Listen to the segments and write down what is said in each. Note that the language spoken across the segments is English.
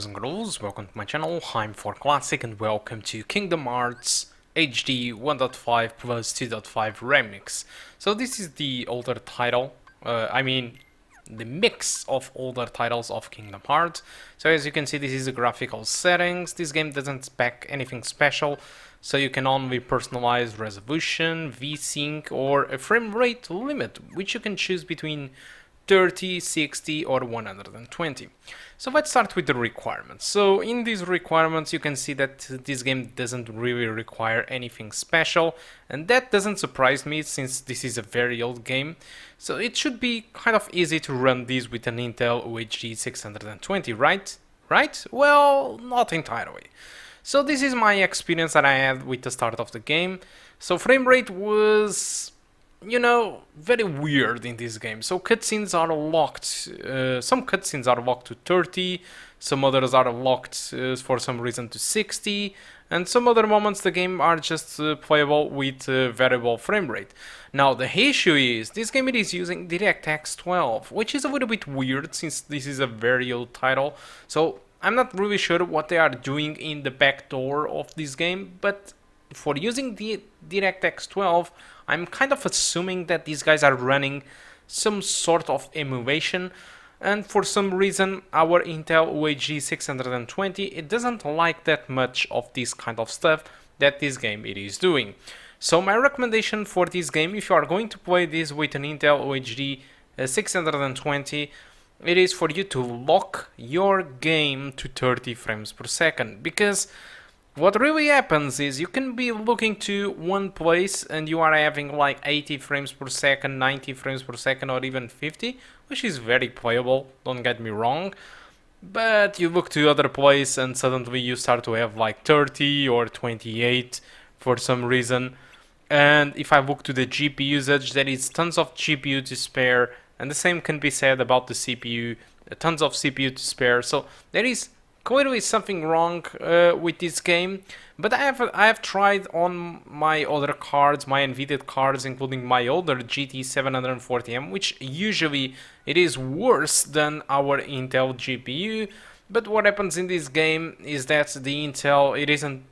boys and girls, welcome to my channel. I'm for Classic and welcome to Kingdom Hearts HD 1.5 plus 2.5 ReMIX. So this is the older title, the mix of older titles of Kingdom Hearts. So as you can see, this is the graphical settings. This game doesn't spec anything special, so you can only personalize resolution, VSync or a frame rate limit, which you can choose between 30, 60 or 120. So let's start with the requirements. So in these requirements you can see that this game doesn't really require anything special, and that doesn't surprise me since this is a very old game. So it should be kind of easy to run this with an Intel UHD 620, right? Right? Well, not entirely. So this is my experience that I had with the start of the game. So frame rate was, very weird in this game. So cutscenes are locked. Some cutscenes are locked to 30, some others are locked for some reason to 60, and some other moments the game are just playable with variable frame rate. Now the issue is this game it is using DirectX 12, which is a little bit weird since this is a very old title. So I'm not really sure what they are doing in the back door of this game, but for using the DirectX 12, I'm kind of assuming that these guys are running some sort of emulation, and for some reason our Intel UHD 620 it doesn't like that much of this kind of stuff that this game it is doing. So my recommendation for this game, if you are going to play this with an Intel UHD 620, it is for you to lock your game to 30 frames per second, because what really happens is you can be looking to one place and you are having like 80 frames per second, 90 frames per second or even 50, which is very playable, don't get me wrong. But you look to other place and suddenly you start to have like 30 or 28 for some reason. And if I look to the GPU usage, there is tons of GPU to spare, and the same can be said about the CPU, tons of CPU to spare. So there is clearly something wrong with this game, but I have tried on my other cards, my NVIDIA cards, including my older GT 740M, which usually it is worse than our Intel GPU. But what happens in this game is that the Intel it isn't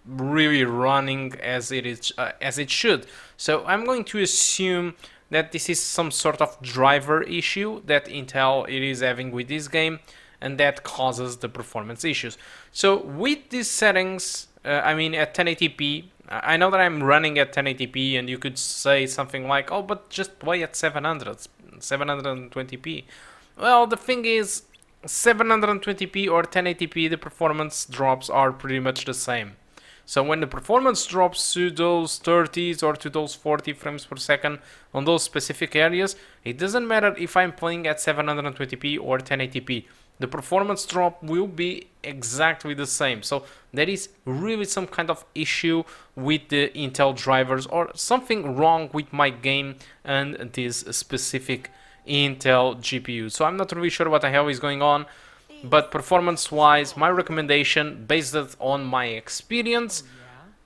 really running as it should. So I'm going to assume that this is some sort of driver issue that Intel it is having with this game, and that causes the performance issues. So with these settings, at 1080p, I know that I'm running at 1080p, and you could say something like, oh, but just play at 720p. Well, the thing is, 720p or 1080p, the performance drops are pretty much the same. So when the performance drops to those 30s or to those 40 frames per second on those specific areas, it doesn't matter if I'm playing at 720p or 1080p. The performance drop will be exactly the same. So there is really some kind of issue with the Intel drivers or something wrong with my game and this specific Intel GPU. So I'm not really sure what the hell is going on. But performance wise, my recommendation based on my experience,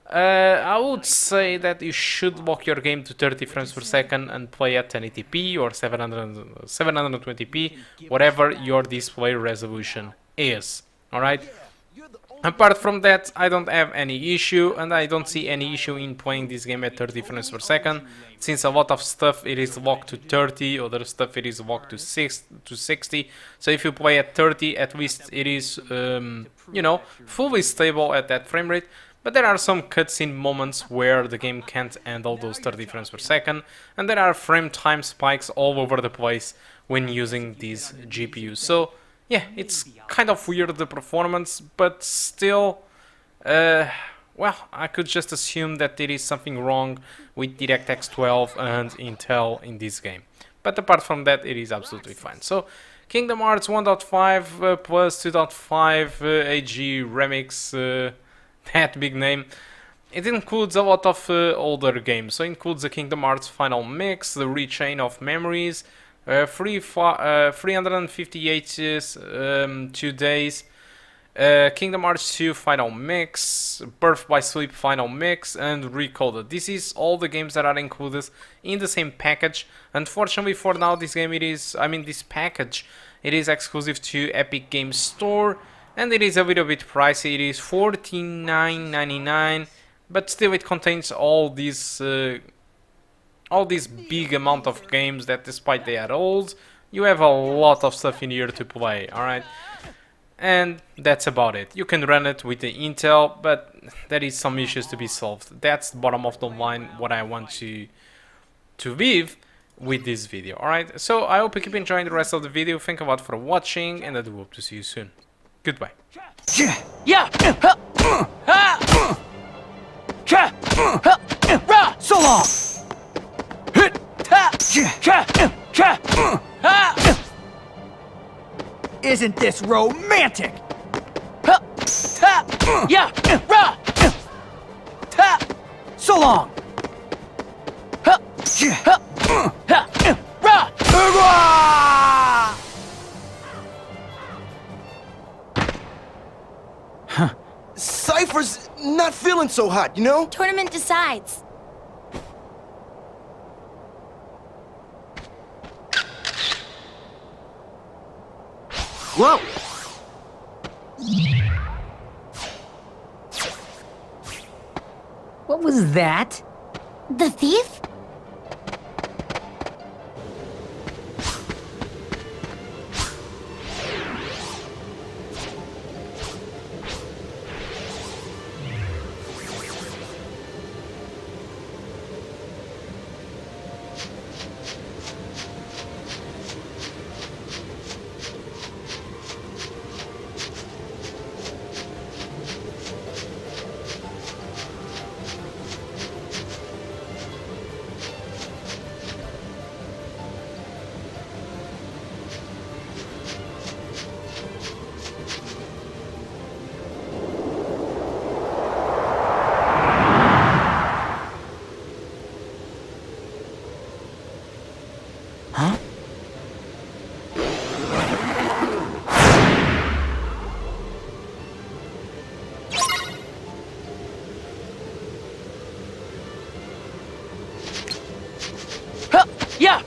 I would say that you should lock your game to 30 frames per second and play at 1080p or 720p, whatever your display resolution is. Alright? Apart from that, I don't have any issue, and I don't see any issue in playing this game at 30 frames per second, since a lot of stuff it is locked to 30, other stuff it is locked to 60. So if you play at 30, at least it is, fully stable at that frame rate. But there are some cutscene moments where the game can't handle those 30 frames per second, and there are frame time spikes all over the place when using these GPUs. So yeah, it's kind of weird, the performance, but still, I could just assume that there is something wrong with DirectX 12 and Intel in this game. But apart from that, it is absolutely fine. So Kingdom Hearts 1.5 plus 2.5 AG ReMIX, that big name. It includes a lot of older games. So it includes the Kingdom Hearts Final Mix, the Rechain of Memories, 358 2 days, Kingdom Hearts 2 Final Mix, Birth by Sleep Final Mix, and Recoded. This is all the games that are included in the same package. Unfortunately for now, this game this package, it is exclusive to Epic Games Store, and it is a little bit pricey. It is $49.99, but still it contains all this big amount of games that, despite they are old, you have a lot of stuff in here to play. Alright, and that's about it. You can run it with the Intel, but there is some issues to be solved. That's the bottom of the line, what I want to leave with this video. Alright, so I hope you keep enjoying the rest of the video. Thank you a lot for watching, and I do hope to see you soon. Goodbye. Yeah! So long! Isn't this romantic? Yeah! So long! Cypher's not feeling so hot, you know? Tournament decides. Whoa! What was that? The thief? Huh? Yeah!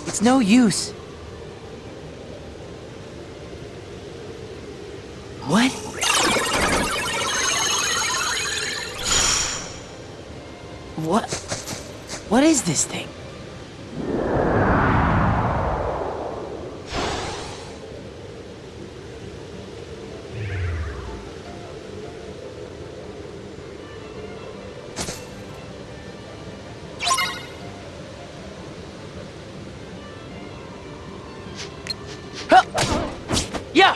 It's no use. What? What is this thing? Yeah!